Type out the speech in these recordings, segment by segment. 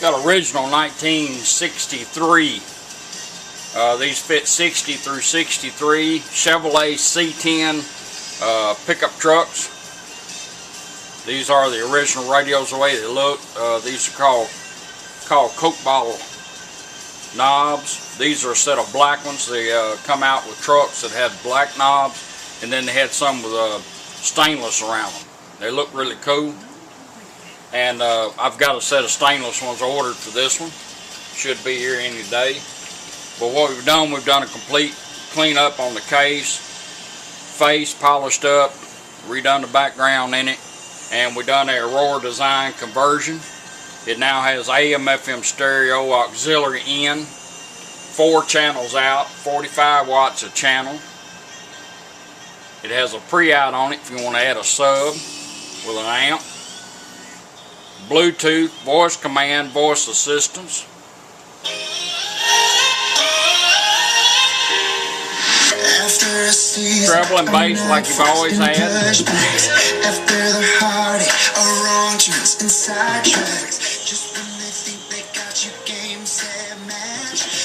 Got original 1963. These fit 60 through 63 Chevrolet C10 pickup trucks. These are the original radios the way they look. These are called Coke bottle knobs. These are a set of black ones. They come out with trucks that had black knobs, and then they had some with stainless around them. They look really cool. And I've got a set of stainless ones ordered for this one. Should be here any day. But what we've done a complete cleanup on the case, face polished up, redone the background in it, and we done a Aurora Design conversion. It now has AM, FM stereo, auxiliary in, 4 channels out, 45 watts a channel. It has a pre-out on it if you want to add a sub with an amp. Bluetooth, voice command, voice assistance. Treble and bass like you've always had.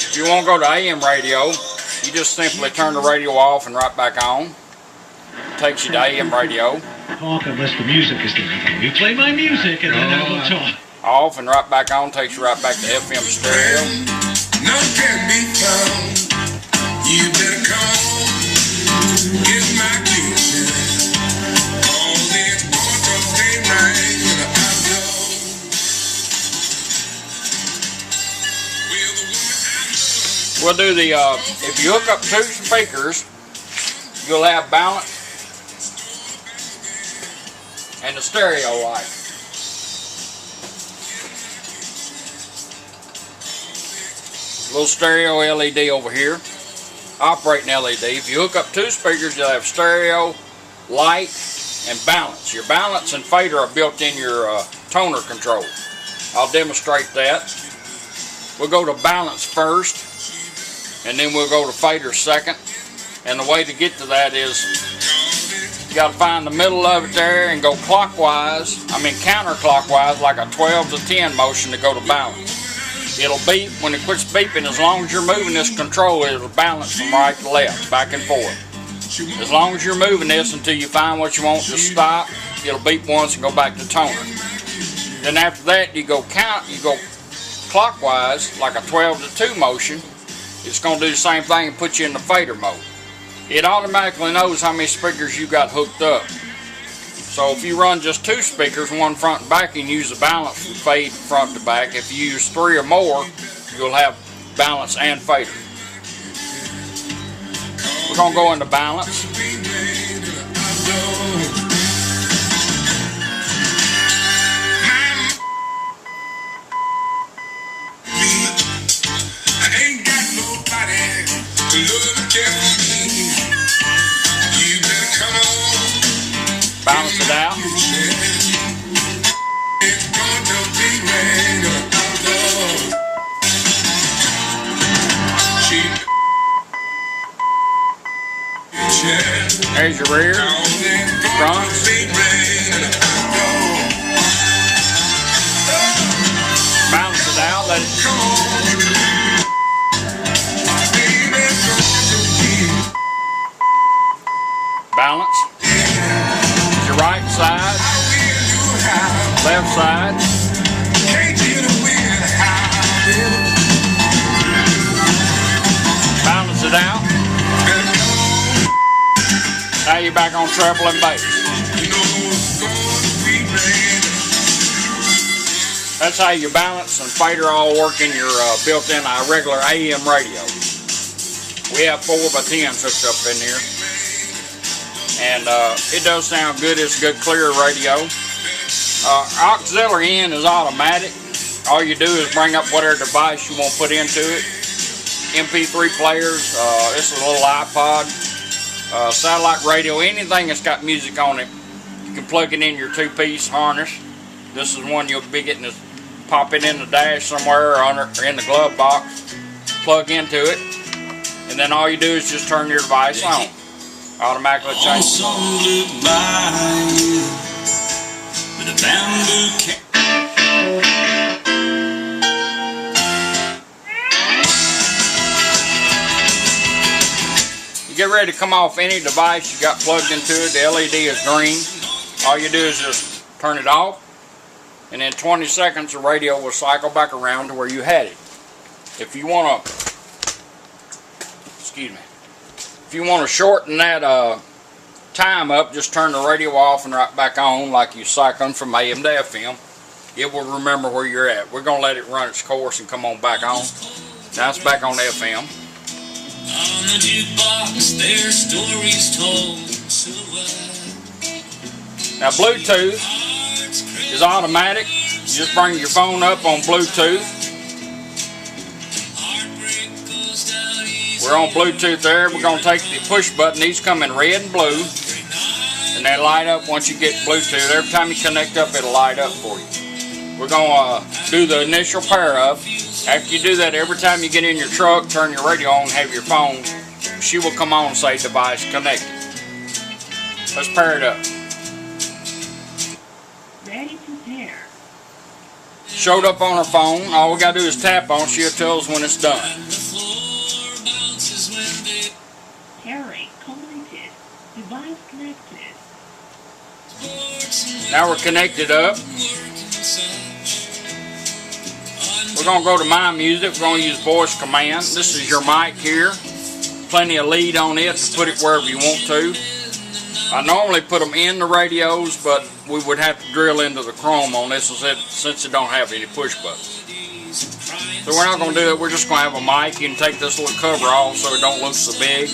If you want to go to AM radio, you just simply turn the radio off and right back on. It takes you to AM radio. Talk unless the music is there. You play my music and then I will talk. Off and right back on takes you right back to FM stereo. None can be found. You better come. Get my kitchen. All these boys they rain in the outdoor. We'll do the, if you hook up 2 speakers, you'll have balance and the stereo light. Little stereo LED over here, operating LED. If you hook up 2 speakers, you'll have stereo, light, and balance. Your balance and fader are built in your toner control. I'll demonstrate that. We'll go to balance first, and then we'll go to fader second. And the way to get to that is you got to find the middle of it there and go clockwise, counterclockwise, like a 12 to 10 motion to go to balance. It'll beep. When it quits beeping, as long as you're moving this control, it'll balance from right to left, back and forth. As long as you're moving this until you find what you want, just stop. It'll beep once and go back to toner. Then after that, you go clockwise, like a 12 to 2 motion. It's going to do the same thing and put you in the fader mode. It automatically knows how many speakers you got hooked up. So if you run just 2 speakers, one front and back, and use the balance from fade front to back. If you use 3 or more, you'll have balance and fader. We're going to go into balance. Balance it out. There's your rear, front. Balance it out, let it balance. Your right side, left side. Balance it out. Now you're back on treble and bass. That's how your balance and fader all work in your built-in regular AM radio. We have 4x10s hooked up in here. And it does sound good. It's a good clear radio. Auxiliary in is automatic. All you do is bring up whatever device you want to put into it. MP3 players, this is a little iPod, satellite radio, anything that's got music on it. You can plug it in your 2-piece harness. This is one you'll be getting to pop it in the dash somewhere or in the glove box. Plug into it. And then all you do is just turn your device on. Automatically changes. get ready to come off any device you got plugged into it, the LED is green. All you do is just turn it off, and in 20 seconds the radio will cycle back around to where you had it. If you want to, if you want to shorten that time up, just turn the radio off and right back on like you cycling from AM to FM. It will remember where you're at. We're going to let it run its course and come on back on. Now it's back on FM. On the jukebox, their stories told. Now Bluetooth is automatic. You just bring your phone up on Bluetooth. We're on Bluetooth there. We're going to take the push button. These come in red and blue. And they light up once you get Bluetooth. Every time you connect up, it'll light up for you. We're going to do the initial pair up. After you do that, every time you get in your truck, turn your radio on, have your phone, she will come on and say device connected. Let's pair it up. Ready to pair. Showed up on her phone. All we got to do is tap on it. She'll tell us when it's done. Pairing completed. Device connected. Now we're connected up. We're going to go to My Music. We're going to use voice command. This is your mic here. Plenty of lead on it to put it wherever you want to. I normally put them in the radios, but we would have to drill into the chrome on this since it don't have any push buttons. So we're not going to do it. We're just going to have a mic. You can take this little cover off so it don't look so big.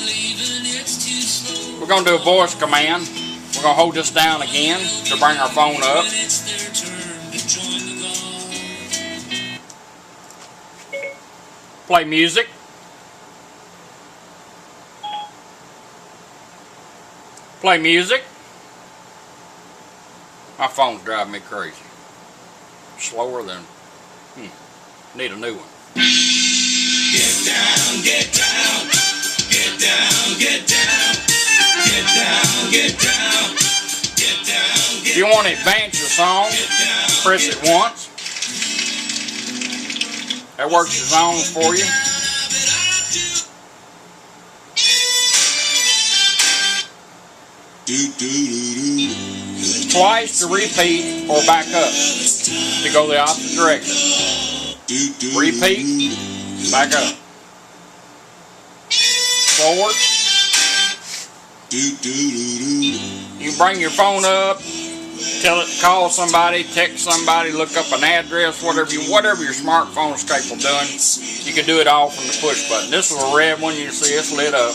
We're going to do a voice command. We're going to hold this down again to bring our phone up. Play music. Play music. My phone's driving me crazy. Slower than... Need a new one. Get down, get down, get down, get down, get down, get down, get down. If you want to advance your song, press it once. That works your songs for you. Twice to repeat or back up to go the opposite direction. Repeat, back up. Forward. You bring your phone up, tell it to call somebody, text somebody, look up an address, whatever your smartphone is capable of doing. You can do it all from the push button. This is a red one. You can see it's lit up.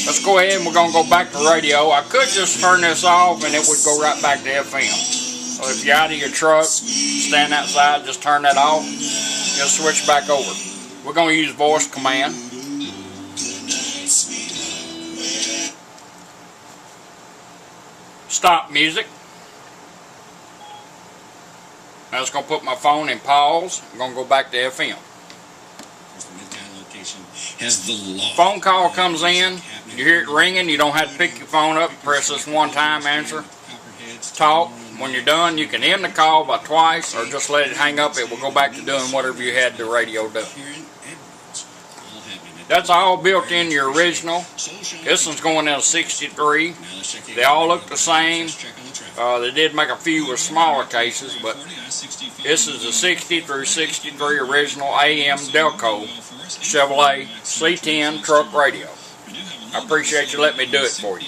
Let's go ahead and we're going to go back to radio. I could just turn this off and it would go right back to FM. So if you're out of your truck, stand outside, just turn that off. Just switch back over. We're going to use voice command. Stop music. Now it's going to put my phone in pause. I'm going to go back to FM. Phone call comes in. You hear it ringing. You don't have to pick your phone up. Press this one time, answer. Talk. When you're done, you can end the call by twice or just let it hang up. It will go back to doing whatever you had the radio do. That's all built in your original. This one's going in a 63. They all look the same. They did make a few with smaller cases, but this is a 60 through 63 original AM Delco Chevrolet C10 truck radio. I appreciate you letting me do it for you.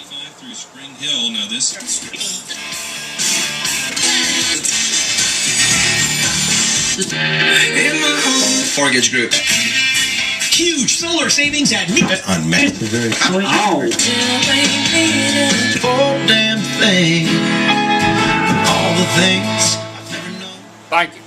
Mortgage Group. Huge solar savings at Unmet. Oh. Whole damn thing. All the things I've never known. Thank you.